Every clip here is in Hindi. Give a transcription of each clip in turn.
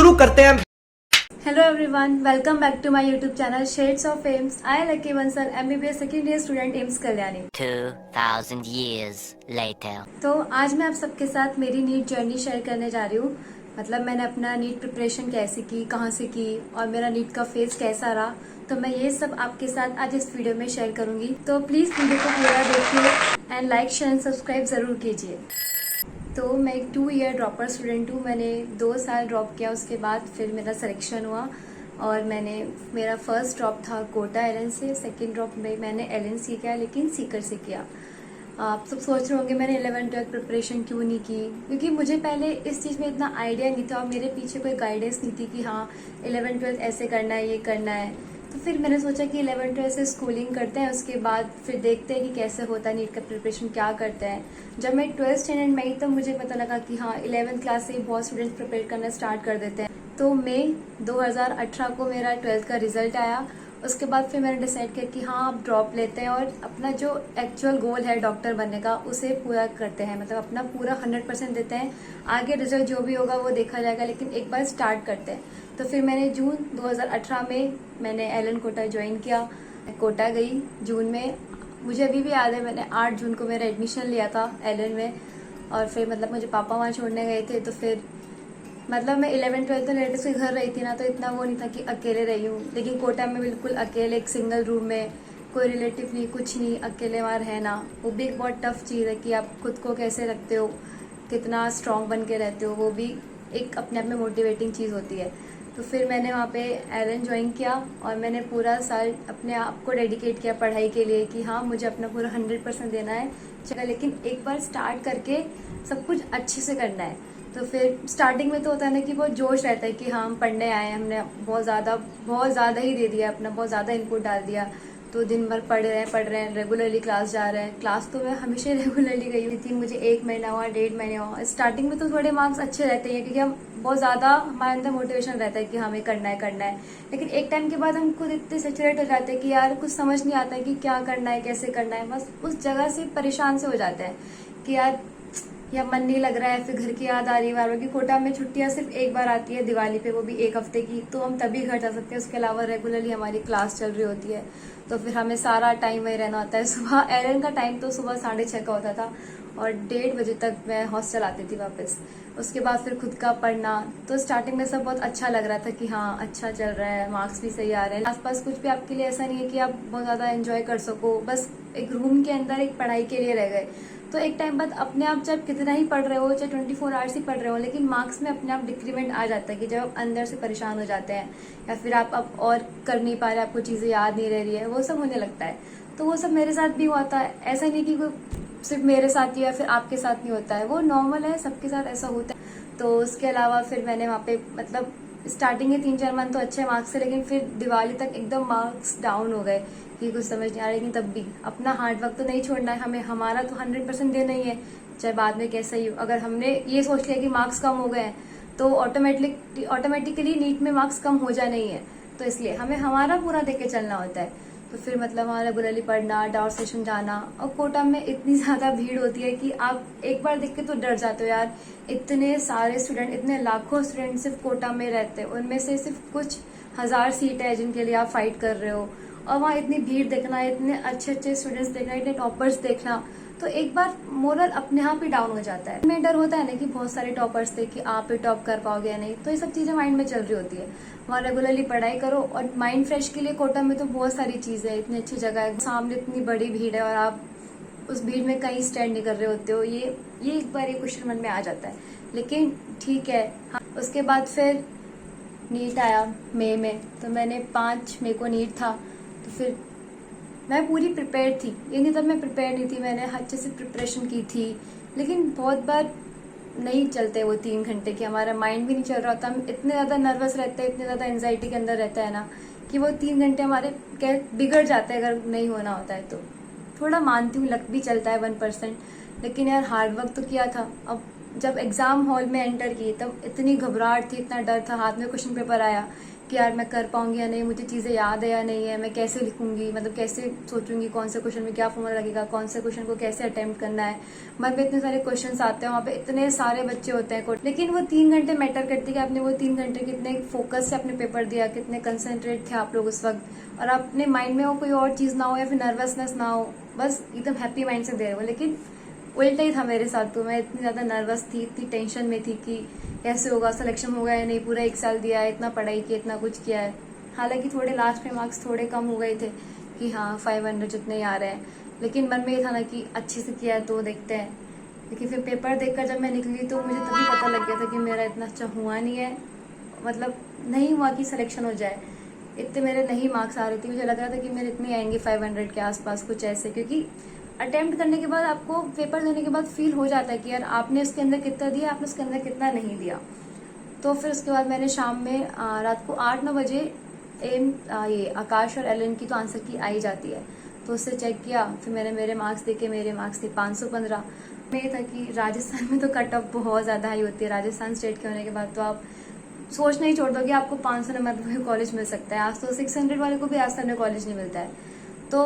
शुरू करते हैं। Hello everyone, welcome back to my YouTube channel Shades of Ames. I am Lucky Bansal, MBBS second year student AIMS Kalyani. 2000 years later. तो आज मैं आप सबके साथ मेरी नीट जर्नी शेयर करने जा रही हूँ। मतलब मैंने अपना नीट प्रिपरेशन कैसे की, कहाँ से की और मेरा नीट का फेज कैसा रहा, तो मैं ये सब आपके साथ आज इस वीडियो में शेयर करूंगी। तो प्लीज वीडियो को पूरा देखिए and like share and subscribe जरूर कीजिए। तो मैं एक 2 ईयर ड्रॉपर स्टूडेंट हूँ। मैंने 2 साल ड्रॉप किया, उसके बाद फिर मेरा सिलेक्शन हुआ और मेरा फर्स्ट ड्रॉप था कोटा एलएन से, सेकंड ड्रॉप में मैंने एलएन से किया लेकिन सीकर से किया। आप सब सोच रहे होंगे मैंने 11th-12th प्रिपरेशन क्यों नहीं की, क्योंकि मुझे पहले इस चीज़ में इतना आइडिया नहीं था और मेरे पीछे कोई गाइडेंस नहीं थी कि हाँ 11th-12th ऐसे करना है, ये करना है। तो फिर मैंने सोचा कि 11th-12th से स्कूलिंग करते हैं, उसके बाद फिर देखते हैं कि कैसे होता है नीट का प्रिपरेशन, क्या करते हैं। जब मैं 12th स्टैंडर्ड में आई तब मुझे पता लगा कि हाँ 11th क्लास से ही बहुत स्टूडेंट्स प्रिपेयर करना स्टार्ट कर देते हैं। तो मई 2018 को मेरा 12th का रिजल्ट आया। उसके बाद फिर मैंने डिसाइड किया कि हाँ आप ड्रॉप लेते हैं और अपना जो एक्चुअल गोल है डॉक्टर बनने का उसे पूरा करते हैं, मतलब अपना पूरा 100% देते हैं। आगे रिजल्ट जो भी होगा वो देखा जाएगा, लेकिन एक बार स्टार्ट करते हैं। तो फिर मैंने जून 2018 में मैंने एलएन कोटा ज्वाइन किया। कोटा गई जून में, मुझे अभी भी याद है मैंने 8 जून को मेरा एडमिशन लिया था एलएन में। और फिर मतलब मुझे पापा वहाँ छोड़ने गए थे, तो फिर मतलब मैं 11th-12th तो रिलेटिव्स के घर रही थी ना, तो इतना वो नहीं था कि अकेले रही हूँ। लेकिन कोटा में बिल्कुल अकेले एक सिंगल रूम में, कोई रिलेटिव नहीं, कुछ नहीं, अकेले वहाँ रहना वो भी एक बहुत टफ चीज़ है कि आप खुद को कैसे रखते हो, कितना स्ट्रांग बन के रहते हो, वो भी एक अपने आप में मोटिवेटिंग चीज़ होती है। तो फिर मैंने वहाँ पे एलएन ज्वाइन किया और मैंने पूरा साल अपने आप को डेडिकेट किया पढ़ाई के लिए कि हाँ मुझे अपना पूरा 100% देना है चलो, लेकिन एक बार स्टार्ट करके सब कुछ अच्छे से करना है। तो फिर स्टार्टिंग में तो होता है ना कि बहुत जोश रहता है कि हाँ हम पढ़ने आए हैं, हमने बहुत ज़्यादा ही दे दिया अपना, बहुत ज़्यादा इनपुट डाल दिया। तो दिन भर पढ़ रहे हैं, रेगुलरली क्लास जा रहे हैं। क्लास तो मैं हमेशा रेगुलरली गई हुई थी, मुझे 1 महीना हुआ, 1.5 महीने हुआ। स्टार्टिंग में तो थोड़े मार्क्स अच्छे रहते हैं क्योंकि हम बहुत ज़्यादा हमारे अंदर मोटिवेशन रहता है कि हमें करना है। लेकिन एक टाइम के बाद हम खुद इतने सेचुरेट हो जाते हैं कि यार कुछ समझ नहीं आता है कि क्या करना है, कैसे करना है। बस उस जगह से परेशान से हो जाते हैं कि यार या मन नहीं लग रहा है, फिर घर की याद आ रही है बार-बार। कि कोटा में छुट्टियां सिर्फ एक बार आती है दिवाली पे, वो भी 1 हफ्ते की, तो हम तभी घर जा सकते हैं। उसके अलावा रेगुलरली हमारी क्लास चल रही होती है, तो फिर हमें सारा टाइम वही रहना होता है। सुबह एलएन का टाइम तो सुबह 6:30 का होता था और 1:30 बजे तक मैं हॉस्टल आती थी वापस। उसके बाद फिर खुद का पढ़ना। तो स्टार्टिंग में सब बहुत अच्छा लग रहा था कि हाँ अच्छा चल रहा है, मार्क्स भी सही आ रहे हैं। आसपास कुछ भी आपके लिए ऐसा नहीं है कि आप बहुत ज़्यादा एंजॉय कर सको, बस एक रूम के अंदर एक पढ़ाई के लिए रह गए। तो एक टाइम बाद अपने आप जब कितना ही पढ़ रहे हो, चाहे 24 आवर्स ही पढ़ रहे हो, लेकिन मार्क्स में अपने आप डिक्रीमेंट आ जाता है कि जब आप अंदर से परेशान हो जाते हैं या फिर आप अब और कर नहीं पा रहे, आपको चीज़ें याद नहीं रह रही है, वो सब होने लगता है। तो वो सब मेरे साथ भी हुआ था। ऐसा नहीं कि कोई सिर्फ मेरे साथ ही या फिर आपके साथ नहीं होता है, वो नॉर्मल है, सबके साथ ऐसा होता है। तो उसके अलावा फिर मैंने वहाँ पे मतलब स्टार्टिंग के 3-4 मंथ तो अच्छे मार्क्स थे, लेकिन फिर दिवाली तक एकदम मार्क्स डाउन हो गए कि कुछ समझ नहीं आ रहा। लेकिन तब भी अपना हार्ड वर्क तो नहीं छोड़ना है हमें, हमारा तो 100% देना ही है, चाहे बाद में कैसा ही हो। अगर हमने ये सोच लिया कि मार्क्स कम हो गए हैं तो ऑटोमेटिकली नीट में मार्क्स कम हो जाने ही है, तो इसलिए हमें हमारा पूरा देके चलना होता है। तो फिर मतलब वहाँ रेगुलरली पढ़ना, डाउट सेशन जाना। और कोटा में इतनी ज़्यादा भीड़ होती है कि आप एक बार देख के तो डर जाते हो यार, इतने सारे स्टूडेंट, इतने लाखों स्टूडेंट सिर्फ कोटा में रहते हैं, उनमें से सिर्फ कुछ 1000 सीट है जिनके लिए आप फाइट कर रहे हो। और वहाँ इतनी भीड़ देखना, इतने अच्छे स्टूडेंट्स देखना, इतने टॉपर्स देखना, तो एक बार मोरल अपने आप ही डाउन हो जाता है। में डर होता है ना कि बहुत सारे टॉपर्स थे कि आप ही टॉप कर पाओगे या नहीं, तो ये सब चीजें माइंड में चल रही होती है। वहाँ रेगुलरली पढ़ाई करो और माइंड फ्रेश के लिए कोटा में तो बहुत सारी चीजें है, इतनी अच्छी जगह है, सामने इतनी बड़ी भीड़ है और आप उस भीड़ में कहीं स्टैंड नहीं कर रहे होते हो। ये एक बार ये क्वेश्चन मन में आ जाता है, लेकिन ठीक है। हाँ, उसके बाद फिर नीट आया मई में, तो मैंने 5 मई को नीट था। तो फिर मैं पूरी प्रिपेयर थी, ये नहीं तब मैं प्रिपेयर नहीं थी, मैंने अच्छे से प्रिपरेशन की थी। लेकिन बहुत बार नहीं चलते वो 3 घंटे की, हमारा माइंड भी नहीं चल रहा होता, हम इतने ज़्यादा नर्वस रहते हैं, इतने ज़्यादा एंजाइटी के अंदर रहता है ना कि वो 3 घंटे हमारे क्या बिगड़ जाते हैं अगर नहीं होना होता है तो। थोड़ा मानती हूँ लक भी चलता है 1%, लेकिन यार हार्ड वर्क तो किया था। अब जब एग्जाम हॉल में एंटर की तब इतनी घबराहट थी, इतना डर था, हाथ में क्वेश्चन पेपर आया कि यार मैं कर पाऊंगी या नहीं, मुझे चीज़ें याद है या नहीं है, मैं कैसे लिखूंगी, मतलब कैसे सोचूंगी कौन से क्वेश्चन में क्या फॉर्मूला लगेगा, कौन से क्वेश्चन को कैसे अटेम्प्ट करना है। मन में इतने सारे क्वेश्चंस आते हैं, वहाँ पे इतने सारे बच्चे होते हैं, लेकिन वो 3 घंटे मैटर करते हैं कि आपने वो 3 घंटे कितने फोकस से अपने पेपर दिया, कितने कंसंट्रेट थे आप लोग उस वक्त, और अपने माइंड में वो कोई और चीज़ ना हो या फिर नर्वसनेस ना हो, बस एकदम हैप्पी माइंड से दे रहे हो। लेकिन उल्टा ही था मेरे साथ, तो मैं इतनी ज़्यादा नर्वस थी, इतनी टेंशन में थी कि कैसे होगा, सिलेक्शन होगा या नहीं, पूरा 1 साल दिया है, इतना पढ़ाई की, इतना कुछ किया है। हालांकि थोड़े लास्ट में मार्क्स थोड़े कम हो गए थे कि हाँ 500 जितने ही आ रहे हैं, लेकिन मन में ये था ना कि अच्छे से किया है तो देखते हैं। लेकिन फिर पेपर देखकर जब मैं निकली तो मुझे तभी पता लग गया था कि मेरा इतना अच्छा हुआ नहीं है, मतलब नहीं हुआ कि सिलेक्शन हो जाए। इतने मेरे नहीं मार्क्स आ रहे थे, मुझे लग रहा था कि मेरे इतने आएंगे 500 के आसपास कुछ ऐसे, क्योंकि अटेम्प्ट करने के बाद आपको पेपर देने के बाद फील हो जाता है कि यार आपने उसके अंदर कितना दिया, आपने उसके अंदर कितना नहीं दिया। तो फिर उसके बाद मैंने शाम में रात को 8-9 बजे ये आकाश और एलन की तो आंसर की आई जाती है, तो उससे चेक किया। फिर मैंने मेरे मार्क्स देखे, मेरे मार्क्स थे 515 में। ये था कि राजस्थान में तो कट ऑफ बहुत ज़्यादा हाई होती है, राजस्थान स्टेट के होने के बाद तो आप सोचना ही छोड़ दो कि आपको 500 नंबर पर कॉलेज मिल सकता है। आज तो 600 वाले को भी राजस्थान में कॉलेज नहीं मिलता है। तो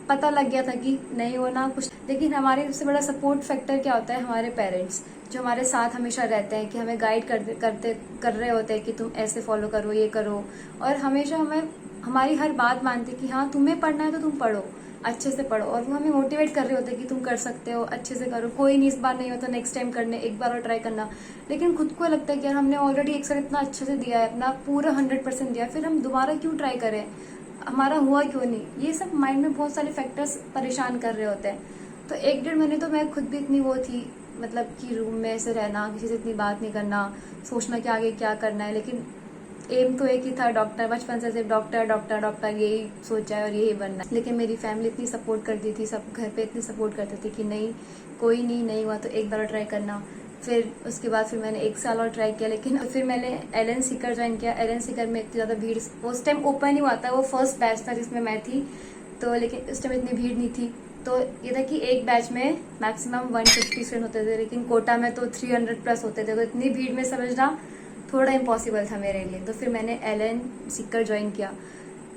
पता लग गया था कि नहीं होना कुछ। लेकिन हमारे सबसे बड़ा सपोर्ट फैक्टर क्या होता है, हमारे पेरेंट्स जो हमारे साथ हमेशा रहते हैं, कि हमें गाइड कर रहे होते हैं कि तुम ऐसे फॉलो करो, ये करो, और हमेशा हमें हमारी हर बात मानते कि हाँ तुम्हें पढ़ना है तो तुम पढ़ो, अच्छे से पढ़ो। और वो हमें मोटिवेट कर रहे होते हैं कि तुम कर सकते हो, अच्छे से करो, कोई नहीं इस बार नहीं होता नेक्स्ट टाइम करने, एक बार और ट्राई करना। लेकिन खुद को लगता है कि यार हमने ऑलरेडी एक साल इतना अच्छे से दिया है, अपना पूरा 100% दिया, फिर हम दोबारा क्यों ट्राई करें, हमारा हुआ क्यों नहीं। ये सब माइंड में बहुत सारे फैक्टर्स परेशान कर रहे होते हैं। तो 1-1.5 महीने तो मैं खुद भी इतनी वो थी, मतलब कि रूम में ऐसे रहना, किसी से इतनी बात नहीं करना, सोचना कि आगे क्या करना है। लेकिन एम तो एक ही था, डॉक्टर, बचपन से सिर्फ डॉक्टर डॉक्टर डॉक्टर यही सोचा है और यही बनना है। लेकिन मेरी फैमिली इतनी सपोर्ट करती थी, सब घर पे इतनी सपोर्ट करते थे कि नहीं कोई नहीं हुआ तो एक बार ट्राई करना। फिर उसके बाद फिर मैंने 1 साल और ट्राई किया, लेकिन फिर मैंने एलन सीकर ज्वाइन किया। एलन सीकर में इतनी ज़्यादा भीड़ उस टाइम ओपन ही हुआ था, वो फर्स्ट बैच था जिसमें मैं थी, तो लेकिन उस टाइम इतनी भीड़ नहीं थी। तो ये था कि एक बैच में मैक्सिमम 150 स्टूडेंट होते थे, लेकिन कोटा में तो 300 प्लस होते थे, तो इतनी भीड़ में समझना थोड़ा इम्पॉसिबल था मेरे लिए। तो फिर मैंने एलन सीकर ज्वाइन किया।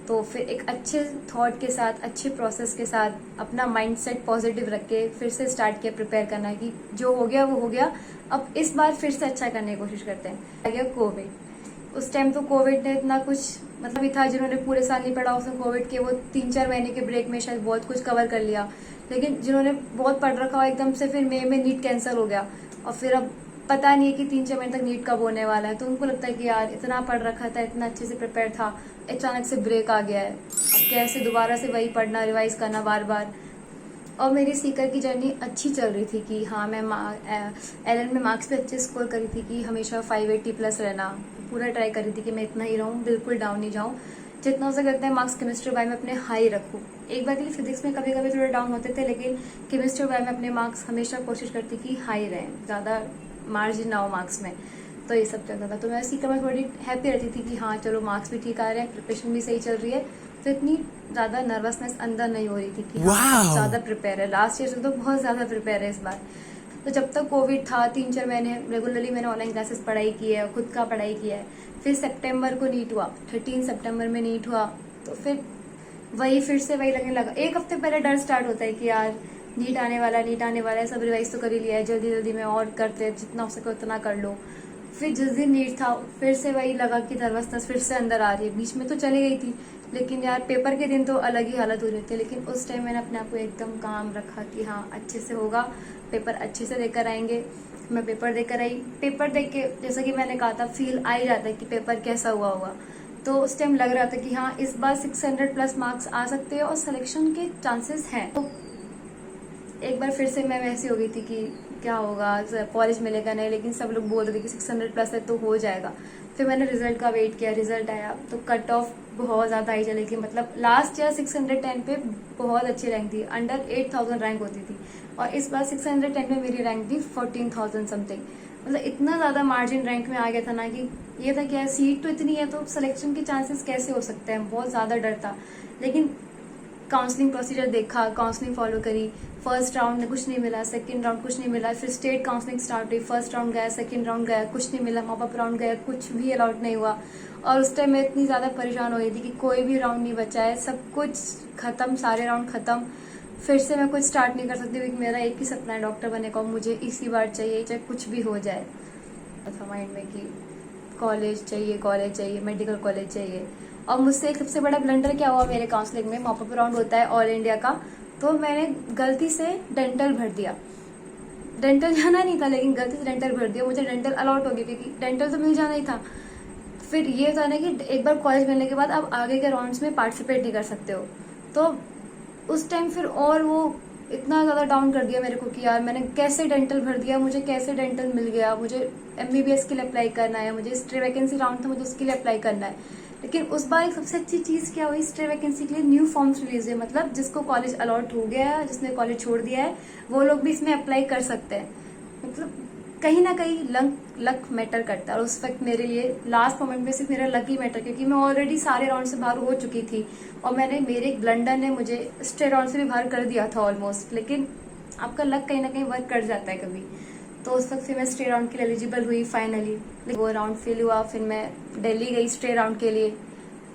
तो फिर एक अच्छे थॉट के साथ, अच्छे प्रोसेस के साथ, अपना माइंडसेट पॉजिटिव रख के फिर से स्टार्ट किया प्रिपेयर करना कि जो हो गया वो हो गया, अब इस बार फिर से अच्छा करने की कोशिश करते हैं। आ गया कोविड। उस टाइम तो कोविड ने इतना कुछ मतलब भी था, जिन्होंने पूरे साल नहीं पढ़ा उसने कोविड के वो 3-4 महीने के ब्रेक में शायद बहुत कुछ कवर कर लिया। लेकिन जिन्होंने बहुत पढ़ रखा एकदम से फिर मई में नीट कैंसिल हो गया, और फिर अब पता नहीं है कि 3-4 महीने तक नीट कब होने वाला है। तो उनको लगता है कि यार इतना पढ़ रखा था, इतना अच्छे से प्रिपेयर था, अचानक से ब्रेक आ गया है, अब कैसे दोबारा से वही पढ़ना, रिवाइज करना बार बार। और मेरी सीकर की जर्नी अच्छी चल रही थी कि हाँ मैं एलन में मार्क्स भी अच्छे स्कोर करी थी कि हमेशा 580 प्लस रहना, पूरा ट्राई करी थी कि मैं इतना ही रहूँ, बिल्कुल डाउन नहीं जाऊँ, जितना हो सकता है मार्क्स केमिस्ट्री बाय में अपने हाई रखूँ। एक बार के लिए फिजिक्स में कभी कभी थोड़े डाउन होते थे, लेकिन केमिस्ट्री बाय में अपने मार्क्स हमेशा कोशिश करती कि हाई रहें, ज़्यादा मार्जिन ना हो मार्क्स में। तो ये सब चलता था। तो मैं सीकर में थोड़ी हैप्पी रहती थी कि हाँ चलो मार्क्स भी ठीक आ रहे हैं, प्रिपरेशन भी सही चल रही है, तो इतनी ज़्यादा नर्वसनेस अंदर नहीं हो रही थी कि हाँ ज़्यादा प्रिपेयर है। लास्ट ईयर से तो बहुत ज़्यादा प्रिपेयर है इस बार। तो जब तक कोविड था 3-4 महीने रेगुलरली मैंने ऑनलाइन क्लासेस पढ़ाई की है, खुद का पढ़ाई किया है। फिर सितंबर को नीट हुआ, 13 सितंबर में नीट हुआ, तो फिर फिर से वही लगने लगा। एक हफ्ते पहले डर स्टार्ट होता है कि यार नीट आने वाला है, सब रिवाइज तो कर ही लिया है, जल्दी जल्दी में और करते, जितना हो सके उतना कर लो। फिर जिस दिन नीट था फिर से वही लगा कि नर्वसनेस फिर से अंदर आ रही है। बीच में तो चली गई थी, लेकिन यार पेपर के दिन तो अलग ही हालत हो रही थी। लेकिन उस टाइम मैंने अपने आप को एकदम काम रखा कि हाँ अच्छे से होगा, पेपर अच्छे से देकर आएंगे। मैं पेपर देकर आई, पेपर देख के जैसा कि मैंने कहा था फील आ ही जाता है कि पेपर कैसा हुआ होगा। तो उस टाइम लग रहा था कि हाँ इस बार 600 प्लस मार्क्स आ सकते हैं और सिलेक्शन के चांसेस हैं। तो एक बार फिर से मैं वैसी हो गई थी कि क्या होगा, कॉलेज मिलेगा नहीं, लेकिन सब लोग बोल रहे थे कि 600 प्लस है तो हो जाएगा। फिर मैंने रिजल्ट का वेट किया, रिजल्ट आया तो कट ऑफ बहुत ज़्यादा ही चली थी। मतलब लास्ट ईयर 610 पे बहुत अच्छी रैंक थी, अंडर 8000 रैंक होती थी, और इस बार 610 में मेरी रैंक थी 14,000 समथिंग। मतलब इतना ज़्यादा मार्जिन रैंक में आ गया था ना कि ये था कि यार सीट तो इतनी है तो सिलेक्शन के चांसेस कैसे हो सकते हैं, बहुत ज़्यादा डर था। लेकिन काउंसलिंग प्रोसीजर देखा, काउंसलिंग फॉलो करी। फर्स्ट राउंड में कुछ नहीं मिला, सेकंड राउंड कुछ नहीं मिला, फिर स्टेट काउंसलिंग स्टार्ट हुई। फर्स्ट राउंड गया, सेकंड राउंड गया, कुछ नहीं मिला। मॉप अप राउंड गया, कुछ भी अलाउड नहीं हुआ। और उस टाइम मैं इतनी ज्यादा परेशान हो गई थी कि कोई भी राउंड नहीं बचा है, सब कुछ खत्म, सारे राउंड खत्म। फिर से मैं कुछ स्टार्ट नहीं कर सकती क्योंकि मेरा एक ही सपना है डॉक्टर बनने का, मुझे इसी बार चाहिए, चाहे कुछ भी हो जाए। था माइंड में कि कॉलेज चाहिए, मेडिकल कॉलेज चाहिए। और मुझसे एक सबसे बड़ा ब्लंडर क्या हुआ मेरे काउंसलिंग में, मॉप अप राउंड होता है ऑल इंडिया का, तो मैंने गलती से डेंटल भर दिया। डेंटल जाना नहीं था लेकिन गलती से डेंटल भर दिया। मुझे डेंटल अलॉट हो गई क्योंकि डेंटल तो मिल जाना ही था। फिर ये था ना कि एक बार कॉलेज मिलने के बाद आप आगे के राउंड्स में पार्टिसिपेट नहीं कर सकते हो। तो उस टाइम फिर और वो इतना ज्यादा डाउन कर दिया मेरे को कि यार मैंने कैसे डेंटल भर दिया, मुझे कैसे डेंटल मिल गया, मुझे एमबीबीएस के लिए अप्लाई करना है, मुझे स्टे वैकेंसी राउंड था, मुझे उसके लिए अप्लाई करना है। लेकिन उस बार एक सबसे अच्छी चीज क्या हुई, स्टे वैकेंसी के लिए न्यू फॉर्म्स रिलीज हुए। मतलब जिसको कॉलेज अलॉट हो गया है, जिसने कॉलेज छोड़ दिया है, वो लोग भी इसमें अप्लाई कर सकते हैं। मतलब कहीं ना कहीं लक मैटर करता है। और उस वक्त मेरे लिए लास्ट मोमेंट में सिर्फ मेरा लक ही मैटर, क्योंकि मैं ऑलरेडी सारे राउंड से बाहर हो चुकी थी और मेरे एक ब्लंडर ने मुझे स्टे राउंड से भी बाहर कर दिया था ऑलमोस्ट। लेकिन आपका लक कहीं ना कहीं वर्क कर जाता है कभी। तो उस वक्त फिर मैं स्टे राउंड के लिए एलिजिबल हुई फाइनली। वो राउंड फिल हुआ, फिर मैं दिल्ली गई स्टे राउंड के लिए।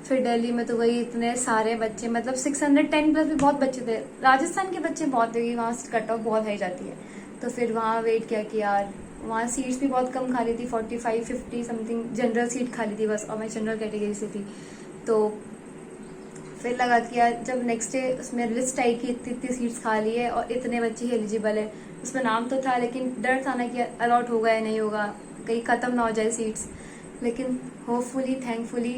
फिर दिल्ली में तो वही इतने सारे बच्चे, मतलब 610 प्लस भी बहुत बच्चे थे। राजस्थान के बच्चे बहुत थे, वहाँ कट ऑफ बहुत हाई जाती है। तो फिर वहाँ वेट किया कि यार वहाँ सीट्स भी बहुत कम खाली थी, 45-50 समथिंग जनरल सीट खाली थी बस, और मैं जनरल कैटेगरी से थी। तो फिर लगा कि यार जब नेक्स्ट डे उसमें लिस्ट आई कि इतनी सीट्स खाली है और इतने बच्चे ही एलिजिबल है, उसमें नाम तो था लेकिन डर था ना कि अलॉट होगा या नहीं होगा, कहीं खत्म ना हो जाए सीट्स। लेकिन होपफुली थैंकफुली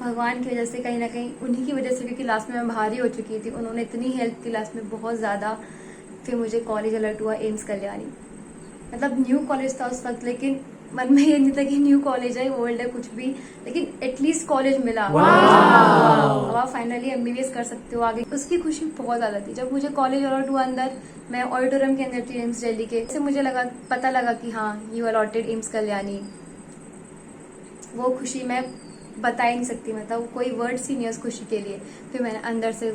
भगवान की वजह से, कहीं ना कहीं उन्हीं की वजह से, क्योंकि लास्ट में मैं भारी हो चुकी थी, उन्होंने इतनी हेल्प की लास्ट में बहुत ज्यादा। फिर मुझे कॉलेज अलर्ट हुआ एम्स कल्याणी। मतलब न्यू कॉलेज था उस वक्त, लेकिन मन में ये नहीं था कि न्यू कॉलेज है, ओल्ड है, कुछ भी, लेकिन एटलीस्ट कॉलेज मिला। अब आप फाइनली एमबीबीएस कर सकते हो आगे, उसकी खुशी बहुत ज्यादा थी। जब मुझे कॉलेज अलॉट हुआ अंदर, मैं ऑडिटोरियम के अंदर थी एम्स दिल्ली के, से मुझे पता लगा कि हाँ यू अलॉटेड एम्स कल्याणी। वो खुशी मैं बता ही नहीं सकती, मतलब कोई वर्ड्स ही नहीं है उस खुशी के लिए। फिर मैंने अंदर से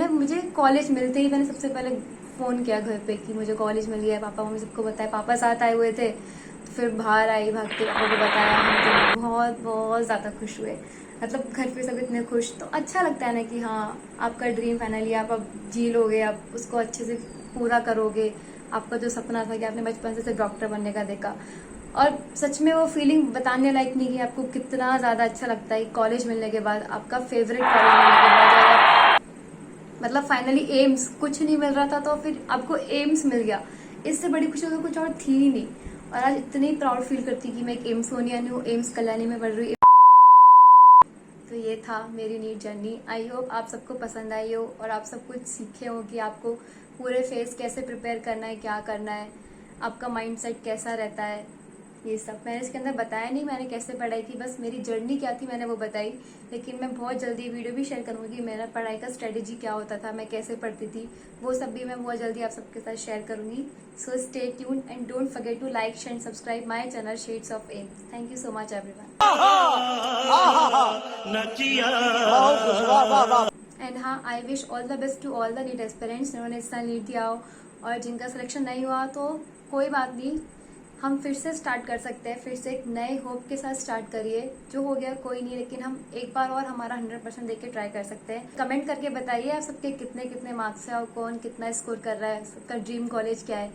मुझे कॉलेज मिलते ही मैंने सबसे पहले फोन किया घर पे कि मुझे कॉलेज मिल गया है, पापा मम्मी सबको बताया। पापा साथ आए हुए थे, तो फिर बाहर आई भागते, पापा को बताया। हम तो बहुत बहुत ज्यादा खुश हुए, मतलब घर पे सब इतने खुश। तो अच्छा लगता है ना कि हाँ आपका ड्रीम फाइनली आप अब जी लोगे, आप उसको अच्छे से पूरा करोगे। आपका जो सपना था कि आपने बचपन से डॉक्टर बनने का देखा, और सच में वो फीलिंग बताने लायक नहीं कि आपको कितना ज्यादा अच्छा लगता है कॉलेज मिलने के बाद, आपका फेवरेट कॉलेज मिलने के बाद। मतलब फाइनली एम्स, कुछ नहीं मिल रहा था तो फिर आपको एम्स मिल गया, इससे बड़ी खुशी तो कुछ और थी ही नहीं। और आज इतनी प्राउड फील करती कि मैं एक एम्सोनियन हूँ, एम्स कल्याणी में पढ़ रही हूँ। तो ये था मेरी नीट जर्नी। आई होप आप सबको पसंद आई हो और आप सब कुछ सीखे हो कि आपको पूरे फेस कैसे प्रिपेयर करना है, क्या करना है, आपका माइंडसेट कैसा रहता है। ये सब मैंने इसके अंदर बताया नहीं मैंने कैसे पढ़ाई की, बस मेरी जर्नी क्या थी मैंने वो बताई। लेकिन मैं बहुत जल्दी वीडियो भी शेयर करूंगी, मेरा पढ़ाई का स्ट्रेटेजी क्या होता था, मैं कैसे पढ़ती थी, वो सब भी मैं बहुत जल्दी आप सबके साथ शेयर करूंगी। So stay tune and don't forget to like, share and subscribe my channel shades of AIIMS. Thank you so much everyone. And हाँ, I wish all the best to all the NEET aspirants जिन्होंने इस साल नीट दिया हो, और जिनका सिलेक्शन नहीं हुआ तो कोई बात नहीं, हम फिर से स्टार्ट कर सकते हैं। फिर से एक नए होप के साथ स्टार्ट करिए। जो हो गया कोई नहीं, लेकिन हम एक बार और हमारा 100% देके ट्राई कर सकते हैं। कमेंट करके बताइए आप सबके कितने कितने मार्क्स है और कौन कितना स्कोर कर रहा है, सबका ड्रीम कॉलेज क्या है।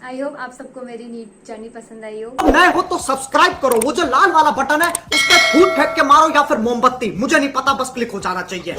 आई होप आप सबको मेरी नीट जर्नी पसंद आई हो। नए हो तो सब्सक्राइब करो, वो जो लाल वाला बटन है उस पर फूट फेंक के मारो या फिर मोमबत्ती, मुझे नहीं पता, बस क्लिक हो जाना चाहिए।